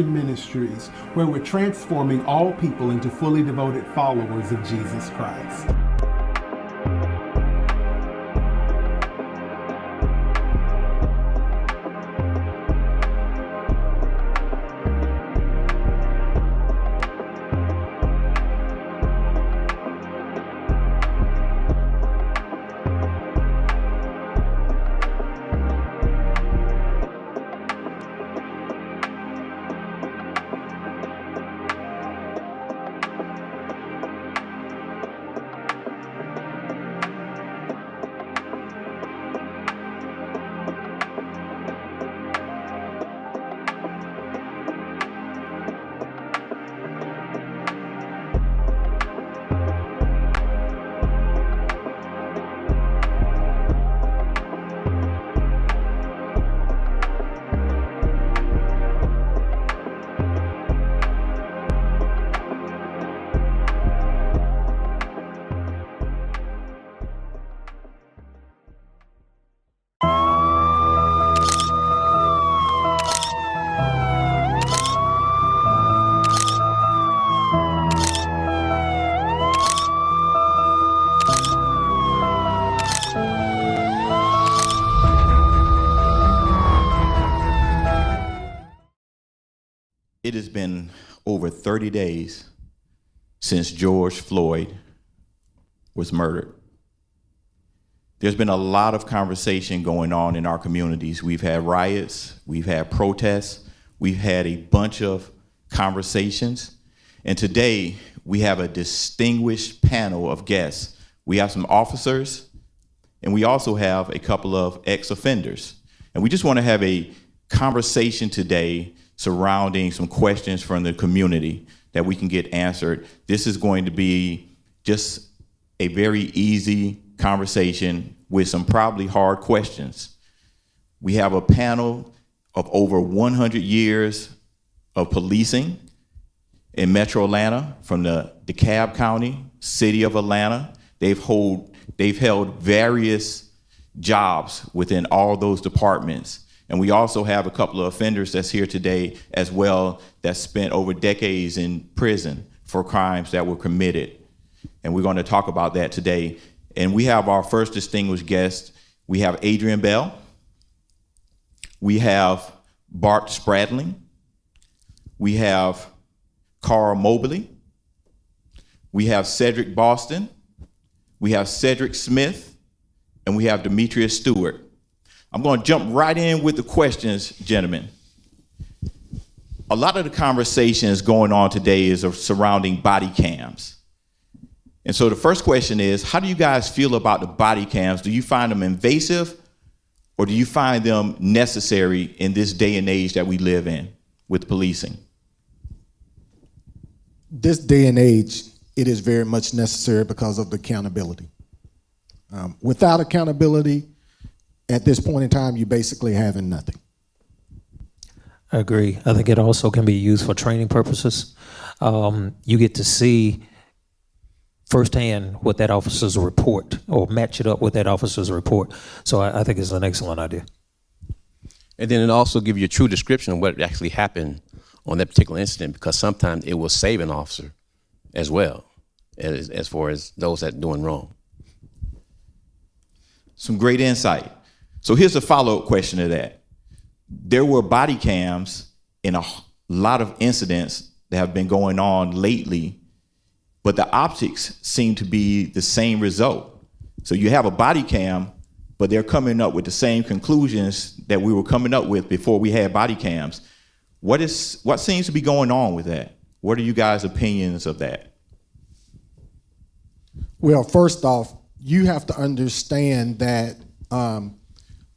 Ministries, where we're transforming all people into fully devoted followers of Jesus Christ. It has been over 30 days since George Floyd was murdered. There's been a lot of conversation going on in our communities. We've had riots, we've had protests, we've had a bunch of conversations. And today we have a distinguished panel of guests. We have some officers, and we also have a couple of ex-offenders. And we just want to have a conversation today surrounding some questions from the community that we can get answered. This is going to be just a very easy conversation with some probably hard questions. We have a panel of over 100 years of policing in Metro Atlanta from the DeKalb County, City of Atlanta. They've held various jobs within all those departments. And we also have a couple of offenders that's here today as well that spent over decades in prison for crimes that were committed. And we're going to talk about that today. And we have our first distinguished guest. We have Adrian Bell. We have Bart Spradling. We have Carl Mobley. We have Cedric Boston. We have Cedric Smith. And we have Demetius Stewart. I'm going to jump right in with the questions, gentlemen. A lot of the conversations going on today is surrounding body cams. And so the first question is, how do you guys feel about the body cams? Do you find them invasive, or do you find them necessary in this day and age that we live in with policing? This day and age, it is very much necessary because of the accountability. Without accountability, at this point in time, you're basically having nothing. I agree. I think it also can be used for training purposes. You get to see firsthand what that officer's report, or match it up with that officer's report. So I think it's an excellent idea. And then it also gives you a true description of what actually happened on that particular incident, because sometimes it will save an officer as well, as far as those that are doing wrong. Some great insight. So here's a follow-up question to that. There were body cams in a lot of incidents that have been going on lately, but the optics seem to be the same result. So you have a body cam, but they're coming up with the same conclusions that we were coming up with before we had body cams. What seems to be going on with that? What are you guys' opinions of that? Well, first off, you have to understand that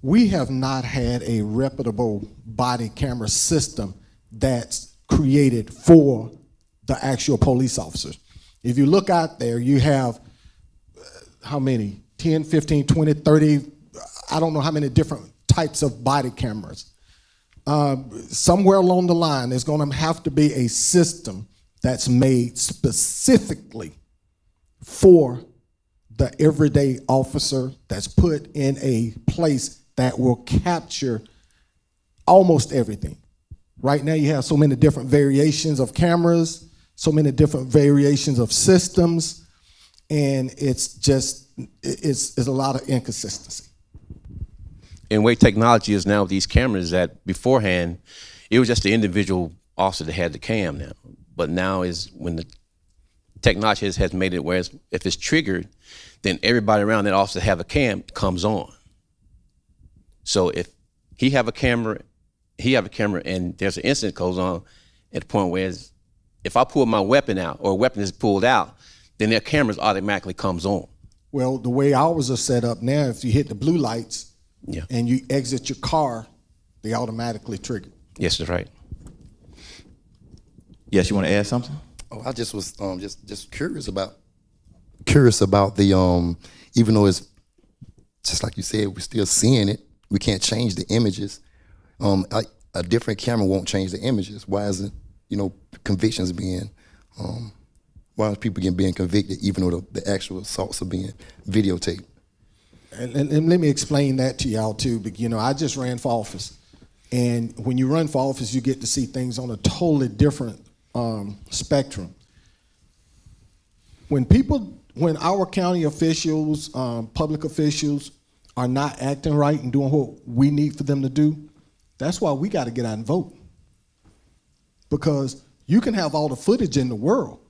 we have not had a reputable body camera system that's created for the actual police officers. If you look out there, you have how many? 10, 15, 20, 30, I don't know how many different types of body cameras. Somewhere along the line, there's going to have to be a system that's made specifically for the everyday officer, that's put in a place that will capture almost everything. Right now you have so many different variations of cameras, so many different variations of systems, and it's a lot of inconsistency. And the way technology is now with these cameras, that beforehand, it was just the individual officer that had the cam now. But now is when the technology has made it where if it's triggered, then everybody around that officer have a cam comes on. So if he have a camera and there's an incident goes on at the point where if I pull my weapon out or a weapon is pulled out, then their cameras automatically comes on. Well, the way ours are set up now, if you hit the blue lights and you exit your car, they automatically trigger. Yes, that's right. Yes, you want to add something? Oh, I just was just curious about the even though it's just like you said, we're still seeing it. We can't change the images. A different camera won't change the images. Why isn't convictions being why is people being convicted even though the actual assaults are being videotaped? And let me explain that to y'all too. I just ran for office, and when you run for office, you get to see things on a totally different spectrum. When our county officials, public officials are not acting right and doing what we need for them to do, that's why we got to get out and vote. Because you can have all the footage in the world,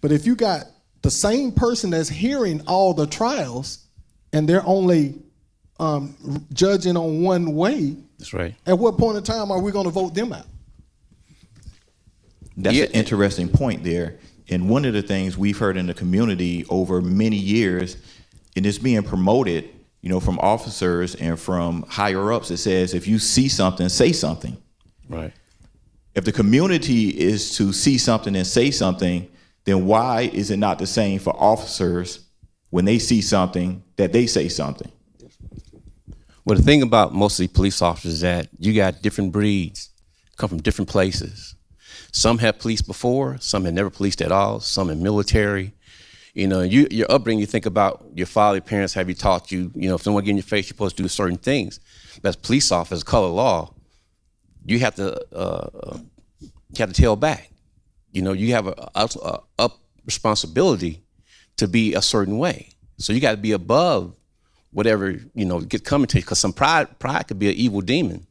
but if you got the same person that's hearing all the trials and they're only judging on one way, That's right. at what point in time are we going to vote them out? That's an interesting point there. And one of the things we've heard in the community over many years, and it's being promoted, from officers and from higher ups, it says, if you see something, say something. Right. If the community is to see something and say something, then why is it not the same for officers when they see something that they say something? Well, the thing about mostly police officers is that you got different breeds, come from different places. Some have policed before, some have never policed at all, some in military. Your upbringing, you think about your father, your parents, have you taught you, if someone get in your face, you're supposed to do certain things. But as police officers, color law, you have to tell back. You have a responsibility to be a certain way. So you got to be above whatever, get coming to you, because some pride could be an evil demon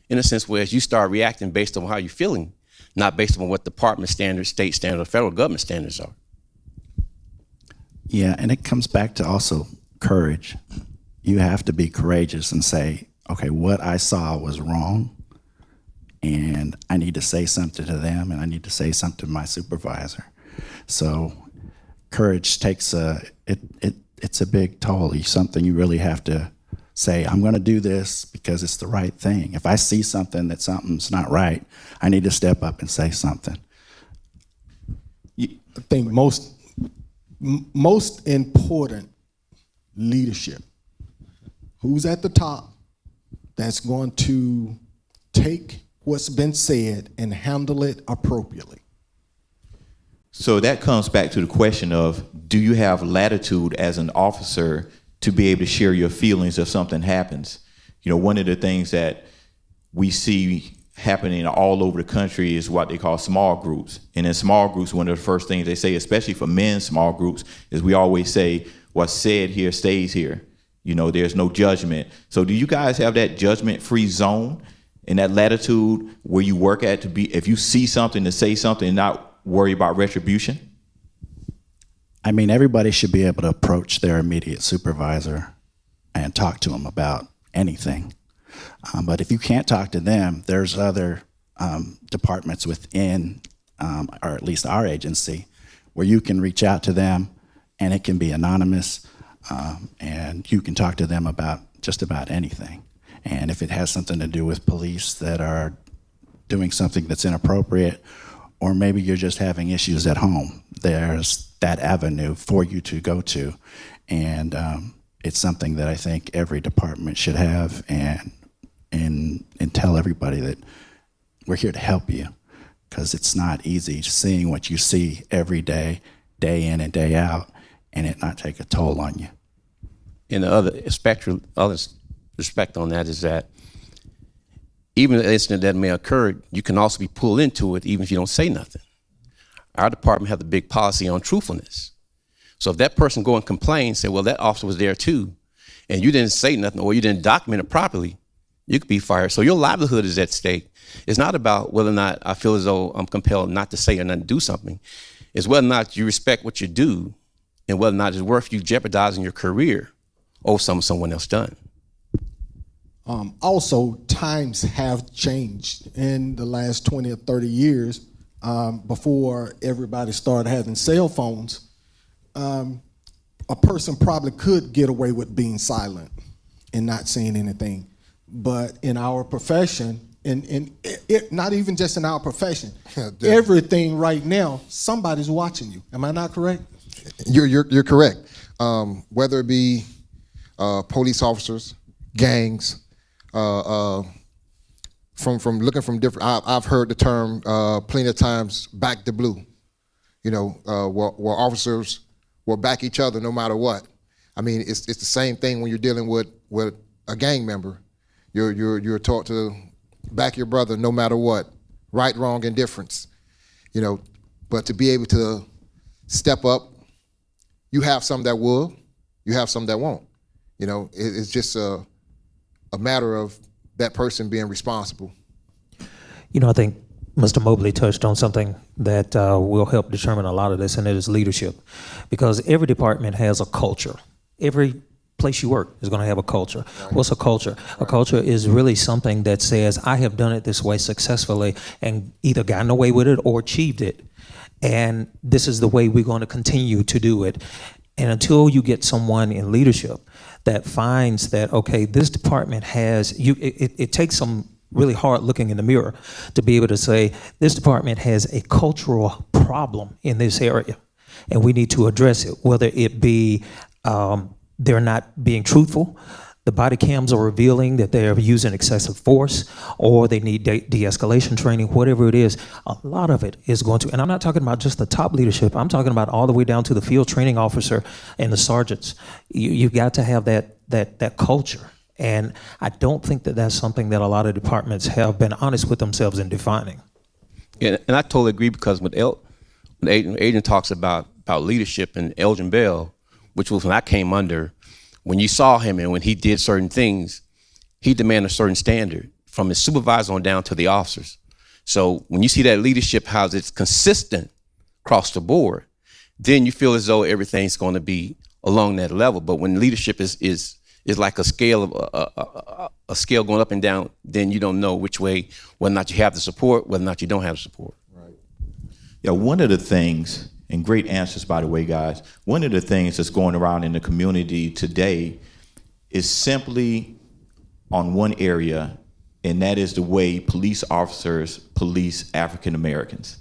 in a sense where you start reacting based on how you're feeling, not based on what department standards, state standards, or federal government standards are. Yeah, and it comes back to also courage. You have to be courageous and say, okay, what I saw was wrong, and I need to say something to them, and I need to say something to my supervisor. So courage takes it's a big toll. It's something you really have to say, I'm going to do this because it's the right thing. If I see something something's not right, I need to step up and say something. I think most important leadership, who's at the top, that's going to take what's been said and handle it appropriately. So that comes back to the question of, do you have latitude as an officer to be able to share your feelings if something happens? One of the things that we see happening all over the country is what they call small groups. And in small groups, one of the first things they say, especially for men's small groups, is we always say, what's said here stays here. There's no judgment. So do you guys have that judgment-free zone and that latitude where you work at to be, if you see something, to say something and not worry about retribution? I mean, everybody should be able to approach their immediate supervisor and talk to them about anything. But if you can't talk to them, there's other departments within, or at least our agency, where you can reach out to them, and it can be anonymous, and you can talk to them about just about anything. And if it has something to do with police that are doing something that's inappropriate, or maybe you're just having issues at home, there's that avenue for you to go to. And it's something that I think every department should have, and tell everybody that we're here to help you, because it's not easy seeing what you see every day, day in and day out, and it not take a toll on you. And the other respect on that is that even an incident that may occur, you can also be pulled into it even if you don't say nothing. Our department has a big policy on truthfulness. So if that person go and complain, say, well, that officer was there too, and you didn't say nothing or you didn't document it properly, you could be fired. So your livelihood is at stake. It's not about whether or not I feel as though I'm compelled not to say or not to do something. It's whether or not you respect what you do and whether or not it's worth you jeopardizing your career over something someone else done. Also, times have changed in the last 20 or 30 years. Before everybody started having cell phones, a person probably could get away with being silent and not saying anything. But in our profession, not even just in our profession, everything right now, somebody's watching you. Am I not correct? You're correct. Whether it be police officers, gangs, from looking from different. I've heard the term plenty of times, back the blue. You know, where officers will back each other no matter what. I mean, it's the same thing when you're dealing with a gang member. You're taught to back your brother no matter what, right, wrong, indifference. You know, but to be able to step up, you have some that will, you have some that won't. You know, it's just a matter of that person being responsible. You know, I think Mr. Mobley touched on something that will help determine a lot of this, and it is leadership. Because every department has a culture. Every place you work is going to have a culture. Right. What's a culture? Right. A culture is really something that says, I have done it this way successfully and either gotten away with it or achieved it. And this is the way we're going to continue to do it. And until you get someone in leadership that finds that, okay, this department has, it takes some really hard looking in the mirror to be able to say, this department has a cultural problem in this area, and we need to address it, whether it be they're not being truthful, the body cams are revealing that they're using excessive force, or they need de-escalation training, whatever it is. A lot of it is going to, and I'm not talking about just the top leadership, I'm talking about all the way down to the field training officer and the sergeants. You've got to have that culture. And I don't think that that's something that a lot of departments have been honest with themselves in defining. Yeah, and I totally agree, because when Adrian talks about leadership and Adrian Bell, which was when I came under, when you saw him and when he did certain things, he demanded a certain standard from his supervisor on down to the officers. So when you see that leadership, how it's consistent across the board, then you feel as though everything's going to be along that level. But when leadership is like a scale of a scale going up and down, then you don't know which way, whether or not you have the support, whether or not you don't have the support. Right. Yeah, one of the things, and great answers, by the way, guys. One of the things that's going around in the community today is simply on one area, and that is the way police officers police African Americans.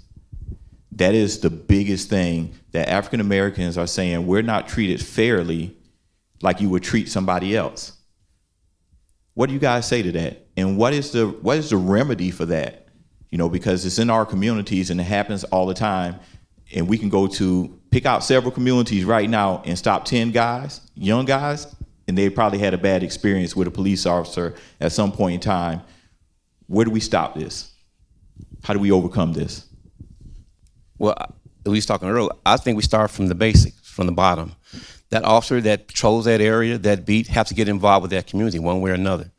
That is the biggest thing, that African Americans are saying, we're not treated fairly like you would treat somebody else. What do you guys say to that? And what is the remedy for that? You know, because it's in our communities and it happens all the time. And we can go to pick out several communities right now and stop 10 guys, young guys, and they probably had a bad experience with a police officer at some point in time. Where do we stop this? How do we overcome this? Well, we was talking earlier, I think we start from the basics, from the bottom. That officer that patrols that area, that beat, have to get involved with that community one way or another.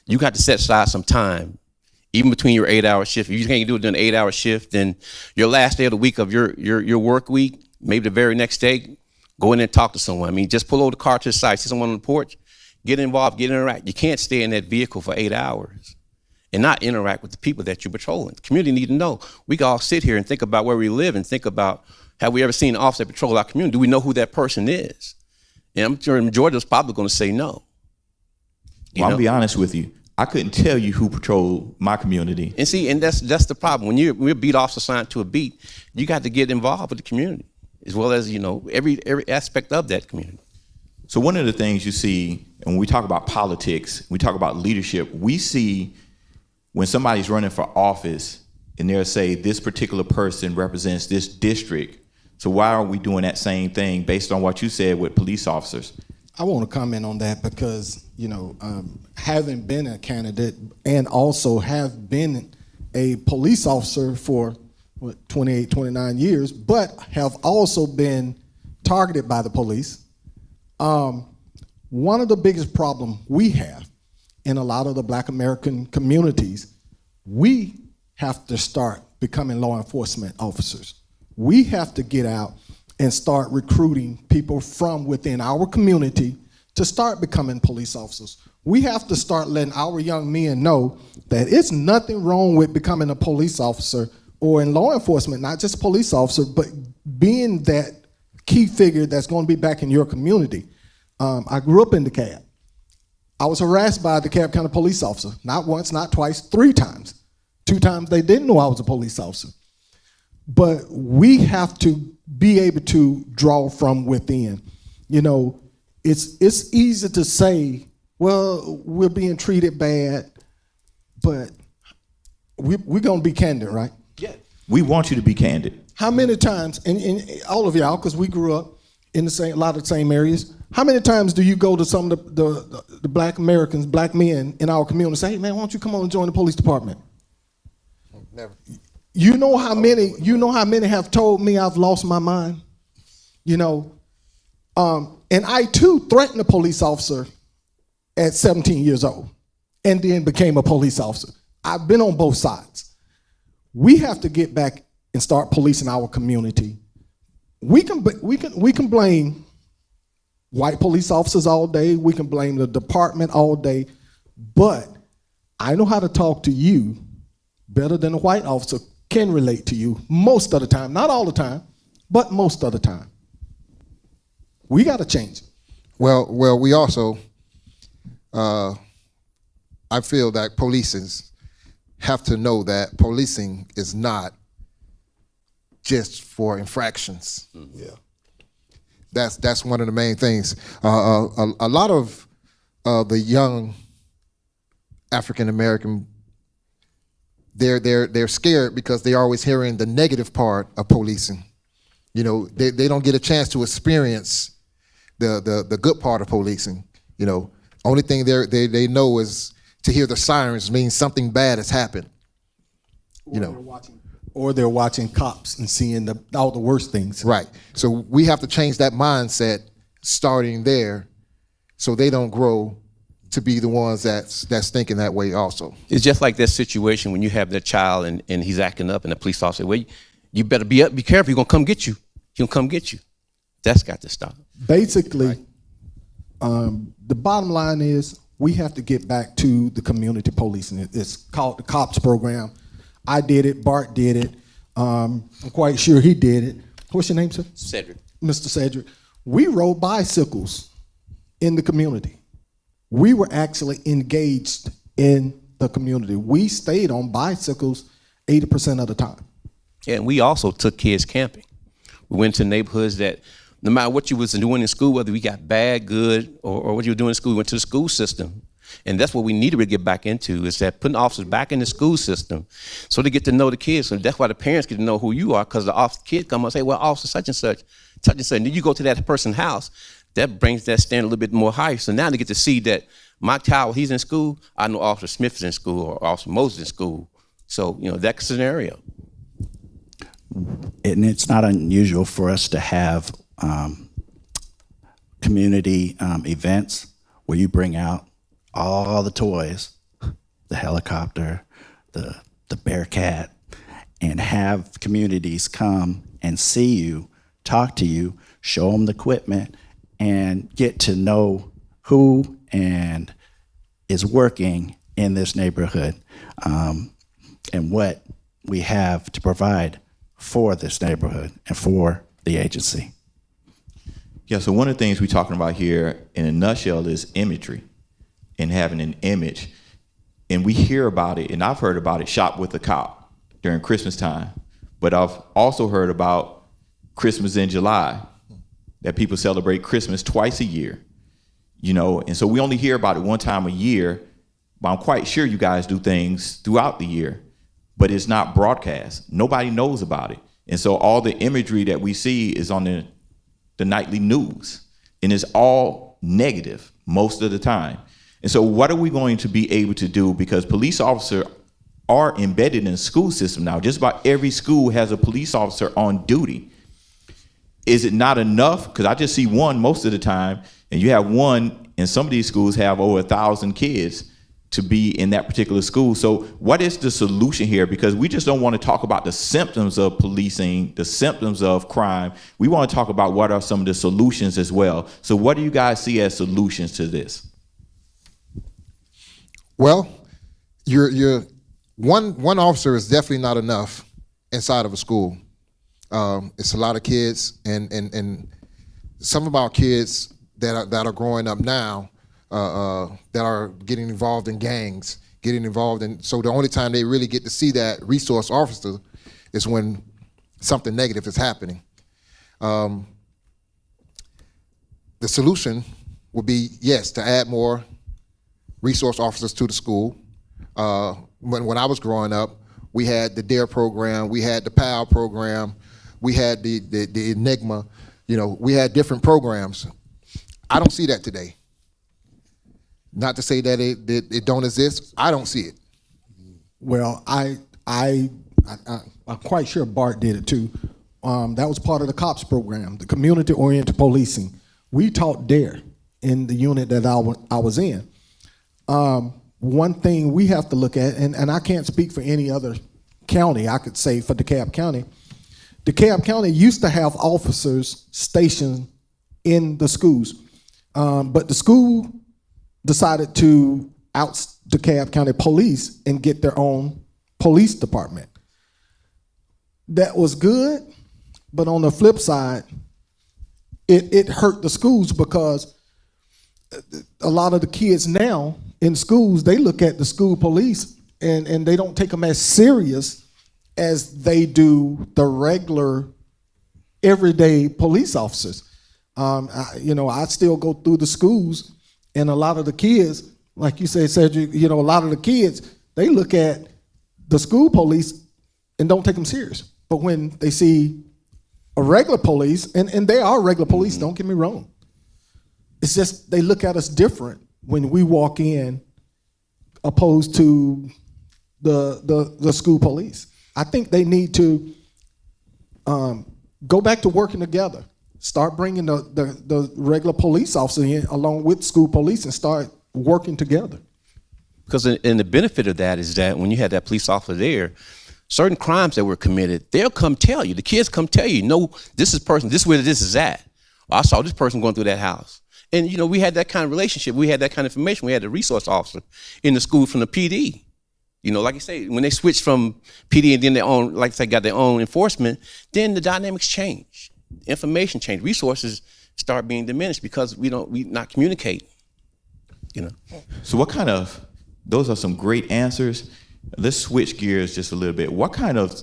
You got to set aside some time, even between your 8-hour shift. If you can't do it during an 8-hour shift, then your last day of the week of your work week, maybe the very next day, go in and talk to someone. I mean, just pull over the car to the side, see someone on the porch, get involved, get interact. You can't stay in that vehicle for 8 hours and not interact with the people that you're patrolling. The community need to know. We can all sit here and think about where we live and think about, have we ever seen an officer patrol our community? Do we know who that person is? And I'm sure the majority of us probably going to say no. Well, I'm gonna be honest with you. I couldn't tell you who patrolled my community. And see, and that's the problem. When you're a beat officer assigned to a beat, you got to get involved with the community, as well as, you know, every aspect of that community. So one of the things you see, and when we talk about politics, we talk about leadership, we see when somebody's running for office and they'll say this particular person represents this district. So why are we doing that same thing based on what you said with police officers? I want to comment on that because, having been a candidate and also have been a police officer for 28, 29 years, but have also been targeted by the police. One of the biggest problems we have in a lot of the Black American communities, we have to start becoming law enforcement officers. We have to get out and start recruiting people from within our community to start becoming police officers. We have to start letting our young men know that it's nothing wrong with becoming a police officer or in law enforcement, not just police officer, but being that key figure that's going to be back in your community. I grew up in DeKalb. I was harassed by a DeKalb County police officer, not once, not twice, 3 times. 2 times they didn't know I was a police officer. But we have to be able to draw from within. It's easy to say, well, we're being treated bad, but we're going to be candid, right? Yeah. We want you to be candid. How many times, and all of y'all, because we grew up in a lot of the same areas, how many times do you go to some of the Black Americans, Black men in our community and say, hey, man, why don't you come on and join the police department? Never. You know how many have told me I've lost my mind? And I too threatened a police officer at 17 years old and then became a police officer. I've been on both sides. We have to get back and start policing our community. We can blame white police officers all day. We can blame the department all day. But I know how to talk to you better than a white officer can relate to you most of the time. Not all the time, but most of the time. We got to change it. Well, we also, I feel that policers have to know that policing is not just for infractions. Yeah, that's one of the main things. A lot of the young African American, they're scared because they're always hearing the negative part of policing. They don't get a chance to experience the good part of policing. Only thing they know is to hear the sirens means something bad has happened. Or they're watching cops and seeing all the worst things. Right. So we have to change that mindset starting there, so they don't grow to be the ones that's thinking that way also. It's just like that situation when you have that child and he's acting up and the police officer, well, you better be careful, he's gonna come get you. He'll come get you. That's got to stop. Basically, the bottom line is we have to get back to the community policing. It's called the COPS program. I did it, Bart did it. I'm quite sure he did it. What's your name, sir? Cedric. Mr. Cedric. We rode bicycles in the community. We were actually engaged in the community. We stayed on bicycles 80% of the time. Yeah, and we also took kids camping. We went to neighborhoods that no matter what you was doing in school, whether we got bad, good, or what you were doing in school, we went to the school system. And that's what we need to really get back into, is that putting officers back in the school system so they get to know the kids. So that's why the parents get to know who you are, because the kid come up and say, well, officer such and such. And then you go to that person's house, that brings that standard a little bit more high. So now they get to see that my child, he's in school, I know Officer Smith is in school or Officer Moses is in school. So, that scenario. And it's not unusual for us to have community events where you bring out all the toys, the helicopter, the Bearcat, and have communities come and see you, talk to you, show them the equipment, and get to know who and is working in this neighborhood, and what we have to provide for this neighborhood and for the agency. Yeah, so one of the things we're talking about here in a nutshell is imagery and having an image. And we hear about it, and I've heard about it, Shop with a Cop during Christmas time. But I've also heard about Christmas in July, that people celebrate Christmas twice a year, and so we only hear about it one time a year, but I'm quite sure you guys do things throughout the year, but it's not broadcast. Nobody knows about it. And so all the imagery that we see is on the nightly news, and it's all all negative most of the time. And so what are we going to be able to do? Because police officers are embedded in the school system now. Just about every school has a police officer on duty. Is it not enough? Because I just see one most of the time, and you have one, and some of these schools have over 1,000 kids to be in that particular school. So what is the solution here? Because we just don't want to talk about the symptoms of policing, the symptoms of crime. We want to talk about what are some of the solutions as well. So what do you guys see as solutions to this? Well, you're one officer is definitely not enough inside of a school. It's a lot of kids, and some of our kids that are growing up now that are getting involved in gangs, so the only time they really get to see that resource officer is when something negative is happening. The solution would be, yes, to add more resource officers to the school. When I was growing up, we had the DARE program, we had the PAL program, we had the Enigma, we had different programs. I don't see that today. Not to say that it don't exist, I don't see it. Well, I'm quite sure Bart did it too. That was part of the COPS program, the community-oriented policing. We taught DARE in the unit that I was in. One thing we have to look at, and I can't speak for any other county, I could say for DeKalb County used to have officers stationed in the schools, but the school decided to out DeKalb County Police and get their own police department. That was good, but on the flip side, it hurt the schools because a lot of the kids now in schools, they look at the school police and they don't take them as serious as they do the regular everyday police officers. I still go through the schools, and a lot of the kids, like you said, Cedric, a lot of the kids, they look at the school police and don't take them serious. But when they see a regular police, and they are regular police, don't get me wrong, it's just they look at us different when we walk in opposed to the school police. I think they need to go back to working together. Start bringing the regular police officer in along with school police and start working together. Because and the benefit of that is that when you had that police officer there, certain crimes that were committed, they'll come tell you. The kids come tell you, no, this is person, this is where this is at. I saw this person going through that house. And we had that kind of relationship. We had that kind of information. We had the resource officer in the school from the PD. Like you say, when they switched from PD and then their own, like I say, got their own enforcement, then the dynamics change. Information change. Resources start being diminished because we not communicate. So what kind of, those are some great answers. Let's switch gears just a little bit. What kind of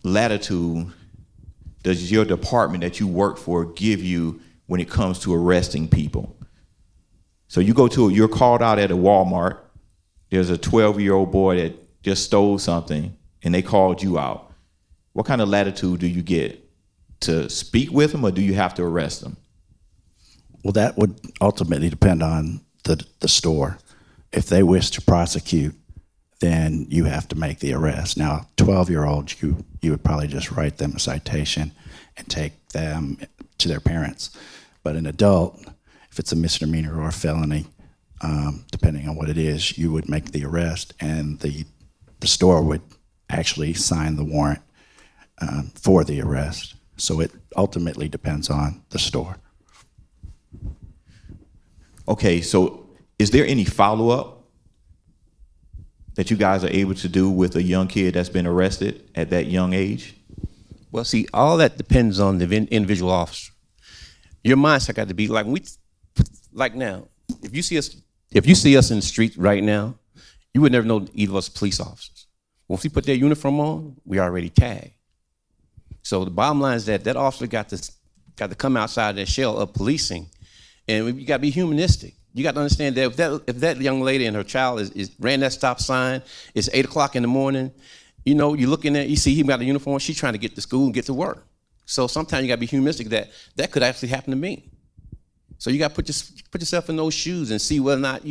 latitude does your department that you work for give you when it comes to arresting people? So you're called out at a Walmart. There's a 12-year-old boy that just stole something and they called you out. What kind of latitude do you get to speak with them, or do you have to arrest them? Well, that would ultimately depend on the store. If they wish to prosecute, then you have to make the arrest. Now, 12-year-olds, you would probably just write them a citation and take them to their parents. But an adult, if it's a misdemeanor or a felony, depending on what it is, you would make the arrest, and the store would actually sign the warrant for the arrest. So it ultimately depends on the store. Okay, so is there any follow-up that you guys are able to do with a young kid that's been arrested at that young age? Well, see, all that depends on the individual officer. Your mindset got to be like now. If you see us in the street right now, you would never know either of us police officers. Once we put their uniform on, we already tagged. So the bottom line is that officer got to come outside that shell of policing, and you got to be humanistic. You got to understand that if that young lady and her child is ran that stop sign, it's 8 o'clock in the morning, you're looking at, you see him got a uniform, she's trying to get to school and get to work. So sometimes you got to be humanistic that could actually happen to me. So you got to put yourself in those shoes and see whether or not,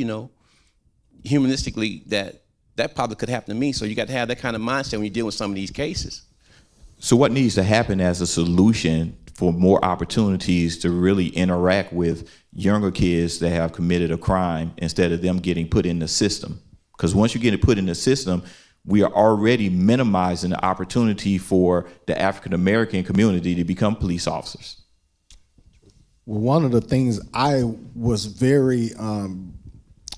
humanistically that probably could happen to me. So you got to have that kind of mindset when you deal with some of these cases. So what needs to happen as a solution for more opportunities to really interact with younger kids that have committed a crime instead of them getting put in the system? Because once you get it put in the system, we are already minimizing the opportunity for the African American community to become police officers. Well, one of the things I was very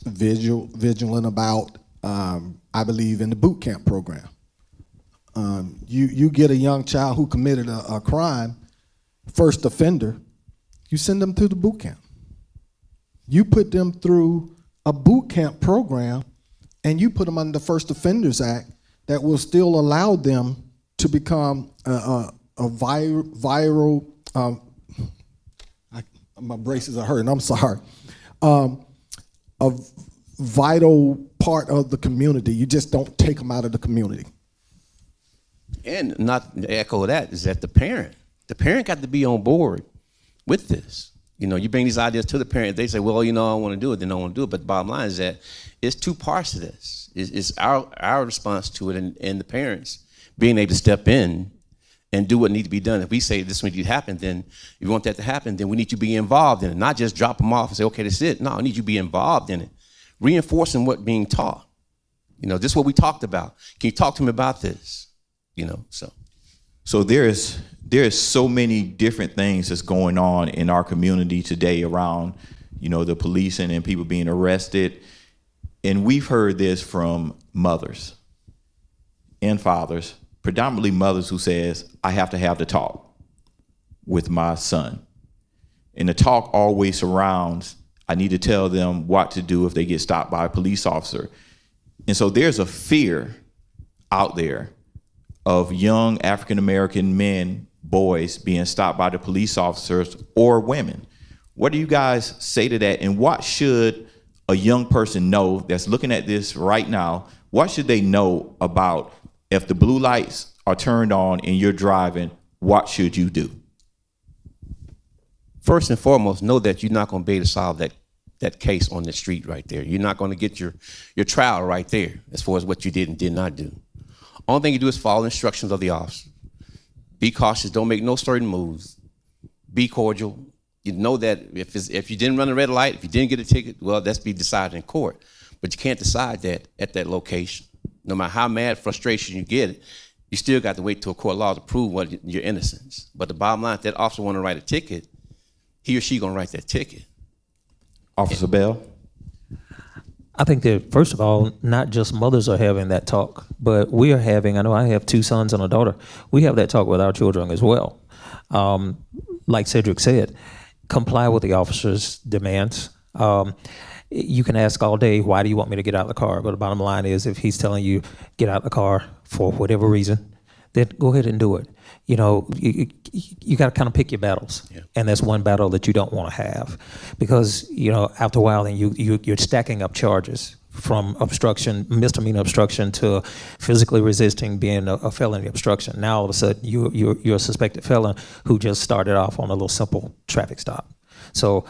vigilant about, I believe, in the boot camp program. You get a young child who committed a crime, first offender, you send them to the boot camp. You put them through a boot camp program, and you put them under the First Offenders Act that will still allow them to become a viral. My braces are hurting. I'm sorry. A vital part of the community. You just don't take them out of the community. And not to echo that is that the parent got to be on board with this. You bring these ideas to the parent, they say, well, I don't want to do it, they don't want to do it. But the bottom line is that it's two parts to this. It's our response to it and the parents being able to step in and do what needs to be done. If we say this needs to happen, then if you want that to happen, then we need you to be involved in it, not just drop them off and say, okay, that's it. No, I need you to be involved in it, reinforcing what's being taught. This is what we talked about. Can you talk to me about this? So there is so many different things that's going on in our community today around, the policing and people being arrested. And we've heard this from mothers and fathers, predominantly mothers, who says, I have to have the talk with my son. And the talk always surrounds, I need to tell them what to do if they get stopped by a police officer. And so there's a fear out there of young African-American men, boys, being stopped by the police officers or women. What do you guys say to that? And what should a young person know that's looking at this right now? What should they know about if the blue lights are turned on and you're driving, what should you do? First and foremost, know that you're not going to be able to solve that case on the street right there. You're not going to get your trial right there as far as what you did and did not do. Only thing you do is follow instructions of the officer. Be cautious. Don't make no certain moves. Be cordial. You know that if you didn't run a red light, if you didn't get a ticket, well, that's be decided in court. But you can't decide that at that location. No matter how mad frustration you get, you still got to wait till a court of law to prove your innocence. But the bottom line, if that officer want to write a ticket, he or she going to write that ticket. Officer Bell? I think that, first of all, not just mothers are having that talk, but we are having, I know I have 2 sons and a daughter, we have that talk with our children as well. Like Cedric said, comply with the officer's demands. You can ask all day, why do you want me to get out of the car? But the bottom line is, if he's telling you get out of the car for whatever reason, then go ahead and do it. You got to kind of pick your battles. Yeah. And that's one battle that you don't want to have, because, after a while, then you're stacking up charges from obstruction, misdemeanor obstruction, to physically resisting being a felony obstruction. Now, all of a sudden, you're a suspected felon who just started off on a little simple traffic stop. So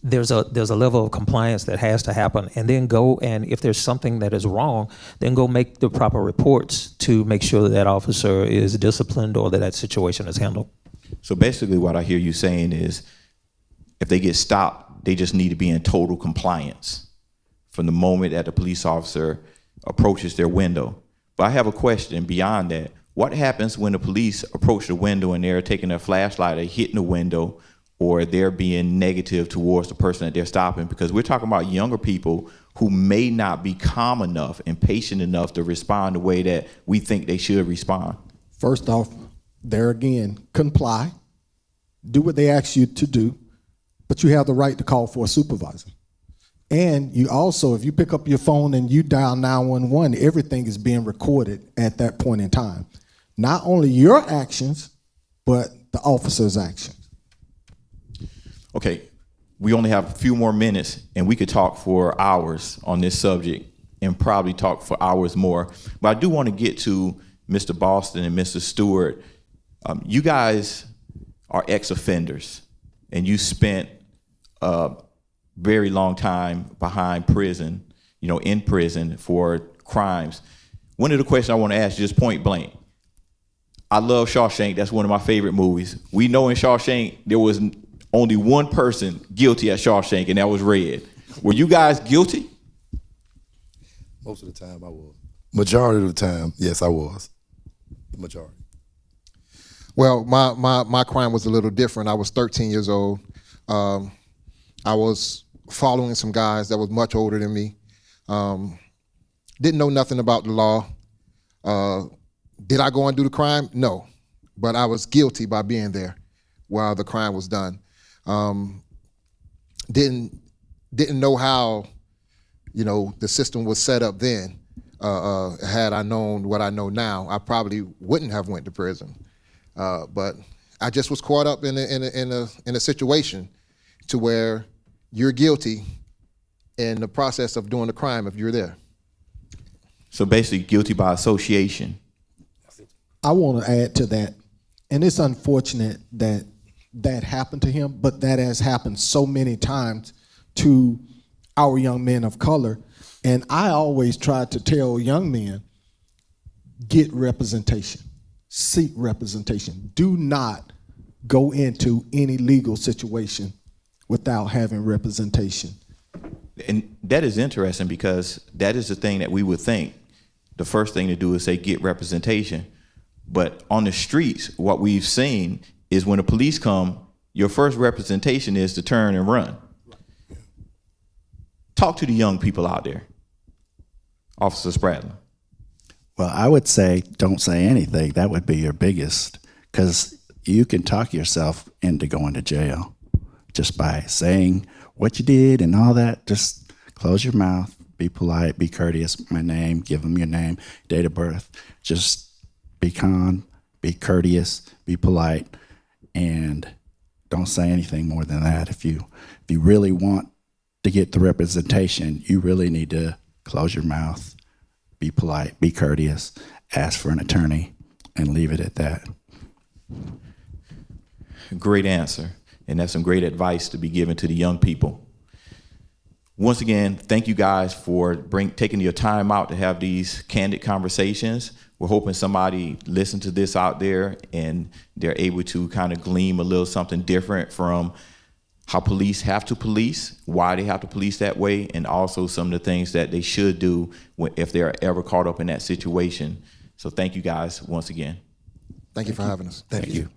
there's a level of compliance that has to happen, and then go, and if there's something that is wrong, then go make the proper reports to make sure that officer is disciplined or that situation is handled. So basically what I hear you saying is, if they get stopped, they just need to be in total compliance from the moment that the police officer approaches their window. But I have a question beyond that. What happens when the police approach the window and they're taking their flashlight or hitting the window, or they're being negative towards the person that they're stopping? Because we're talking about younger people who may not be calm enough and patient enough to respond the way that we think they should respond. First off, there again, comply, do what they ask you to do, but you have the right to call for a supervisor. And you also, if you pick up your phone and you dial 911, everything is being recorded at that point in time. Not only your actions, but the officer's actions. Okay, we only have a few more minutes, and we could talk for hours on this subject and probably talk for hours more. But I do want to get to Mr. Boston and Mr. Stewart. You guys are ex-offenders, and you spent a very long time behind prison, in prison for crimes. One of the questions I want to ask you, just point blank. I love Shawshank. That's one of my favorite movies. We know in Shawshank there was only one person guilty at Shawshank, and that was Red. Were you guys guilty? Most of the time I was. Majority of the time, yes, I was. The majority. Well, my crime was a little different. I was 13 years old. I was following some guys that was much older than me. Didn't know nothing about the law. Did I go and do the crime? No, but I was guilty by being there while the crime was done. Didn't know how, the system was set up then. Had I known what I know now, I probably wouldn't have went to prison. But I just was caught up in a situation to where you're guilty in the process of doing the crime if you're there. So basically guilty by association. I want to add to that, and it's unfortunate that that happened to him, but that has happened so many times to our young men of color. And I always try to tell young men, get representation, seek representation. Do not go into any legal situation without having representation. And that is interesting because that is the thing that we would think. The first thing to do is say, get representation. But on the streets, what we've seen is when the police come, your first representation is to turn and run. Talk to the young people out there. Officer Spradling. Well, I would say don't say anything. That would be your biggest, because you can talk yourself into going to jail just by saying what you did and all that. Just close your mouth, be polite, be courteous. My name, give them your name, date of birth. Just be calm, be courteous, be polite, and don't say anything more than that. If you really want to get the representation, you really need to close your mouth, be polite, be courteous, ask for an attorney, and leave it at that. Great answer. And that's some great advice to be given to the young people. Once again, thank you guys for taking your time out to have these candid conversations. We're hoping somebody listens to this out there and they're able to kind of glean a little something different from how police have to police, why they have to police that way, and also some of the things that they should do if they're ever caught up in that situation. So thank you guys once again. Thank you for having us. Thank you.